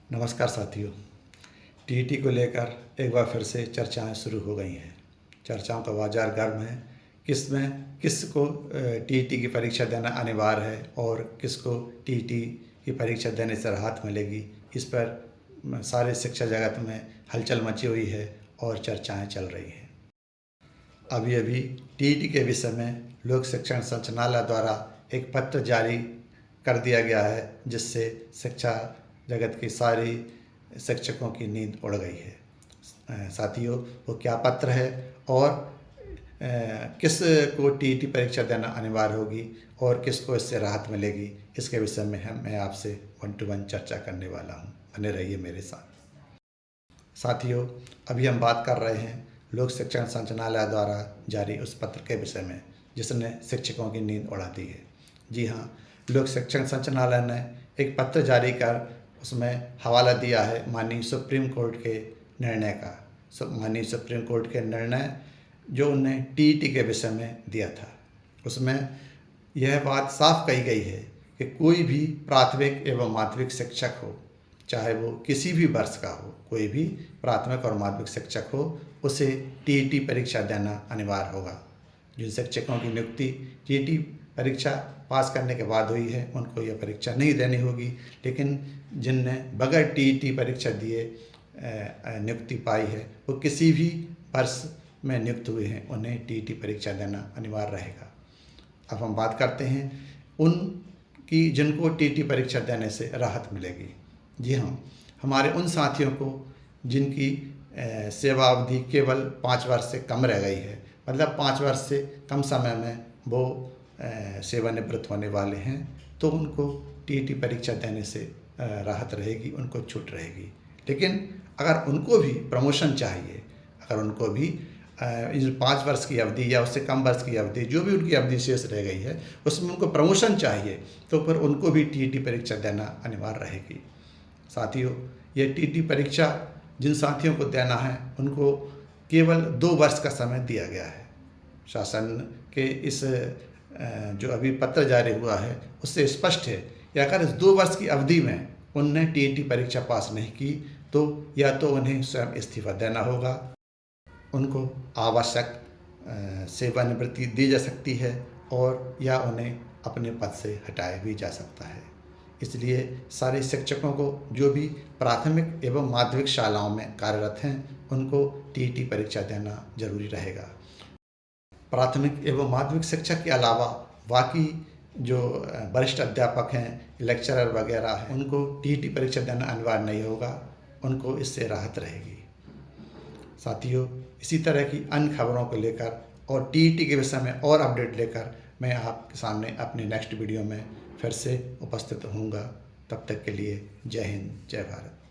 नमस्कार साथियों। टीईटी को लेकर एक बार फिर से चर्चाएं शुरू हो गई हैं। चर्चाओं का बाजार गर्म है। किसको टीईटी की परीक्षा देना अनिवार्य है और किसको टीईटी की परीक्षा देने से राहत मिलेगी, इस पर सारे शिक्षा जगत में हलचल मची हुई है और चर्चाएं चल रही हैं। अभी अभी टीईटी के विषय में लोक शिक्षण संचालनालय द्वारा एक पत्र जारी कर दिया गया है, जिससे शिक्षा जगत की सारी शिक्षकों की नींद उड़ गई है। साथियों, वो क्या पत्र है और किस को टीईटी परीक्षा देना अनिवार्य होगी और किसको इससे राहत मिलेगी, इसके विषय में मैं आपसे 1-to-1 चर्चा करने वाला हूँ। बने रहिए मेरे साथ। साथियों, अभी हम बात कर रहे हैं लोक शिक्षण संचालनालय द्वारा जारी उस पत्र के विषय में जिसने शिक्षकों की नींद उड़ा दी है। जी हाँ, लोक शिक्षण संचालनालय ने एक पत्र जारी कर उसमें हवाला दिया है माननीय सुप्रीम कोर्ट के निर्णय का। माननीय सुप्रीम कोर्ट के निर्णय जो उन्हें टीईटी के विषय में दिया था, उसमें यह बात साफ कही गई है कि कोई भी प्राथमिक एवं माध्यमिक शिक्षक हो, चाहे वो किसी भी वर्ष का हो, कोई भी प्राथमिक और माध्यमिक शिक्षक हो, उसे टीईटी परीक्षा देना अनिवार्य होगा। जिन शिक्षकों की नियुक्ति टीईटी परीक्षा पास करने के बाद हुई है, उनको यह परीक्षा नहीं देनी होगी, लेकिन जिनने बगैर टीईटी परीक्षा दिए नियुक्ति पाई है, वो किसी भी वर्ष में नियुक्त हुए हैं, उन्हें टीईटी परीक्षा देना अनिवार्य रहेगा। अब हम बात करते हैं उनकी जिनको टीईटी परीक्षा देने से राहत मिलेगी। जी हाँ, हमारे उन साथियों को जिनकी सेवा अवधि केवल 5 वर्ष से कम रह गई है, मतलब 5 वर्ष से कम समय में वो सेवानिवृत्त होने वाले हैं, तो उनको टीईटी परीक्षा देने से राहत रहेगी, उनको छूट रहेगी। लेकिन अगर उनको भी प्रमोशन चाहिए, अगर उनको भी 5 वर्ष की अवधि या उससे कम वर्ष की अवधि, जो भी उनकी अवधि शेष रह गई है, उसमें उनको प्रमोशन चाहिए, तो फिर उनको भी टीईटी परीक्षा देना अनिवार्य रहेगी। साथियों, ये टीईटी परीक्षा जिन साथियों को देना है, उनको केवल 2 वर्ष का समय दिया गया है। शासन के इस जो अभी पत्र जारी हुआ है, उससे स्पष्ट है कि अगर इस 2 वर्ष की अवधि में उनने टीईटी परीक्षा पास नहीं की, तो या तो उन्हें स्वयं इस्तीफा देना होगा, उनको आवश्यक सेवानिवृत्ति दी जा सकती है, और या उन्हें अपने पद से हटाया भी जा सकता है। इसलिए सारे शिक्षकों को जो भी प्राथमिक एवं माध्यमिक शालाओं में कार्यरत हैं, उनको टीईटी परीक्षा देना जरूरी रहेगा। प्राथमिक एवं माध्यमिक शिक्षक के अलावा बाकी जो वरिष्ठ अध्यापक हैं, लेक्चरर वगैरह हैं, उनको टीईटी परीक्षा देना अनिवार्य नहीं होगा, उनको इससे राहत रहेगी। साथियों, इसी तरह की अन्य खबरों को लेकर और टीईटी के विषय में और अपडेट लेकर मैं आपके सामने अपने नेक्स्ट वीडियो में फिर से उपस्थित होऊंगा। तब तक के लिए जय हिंद, जय भारत।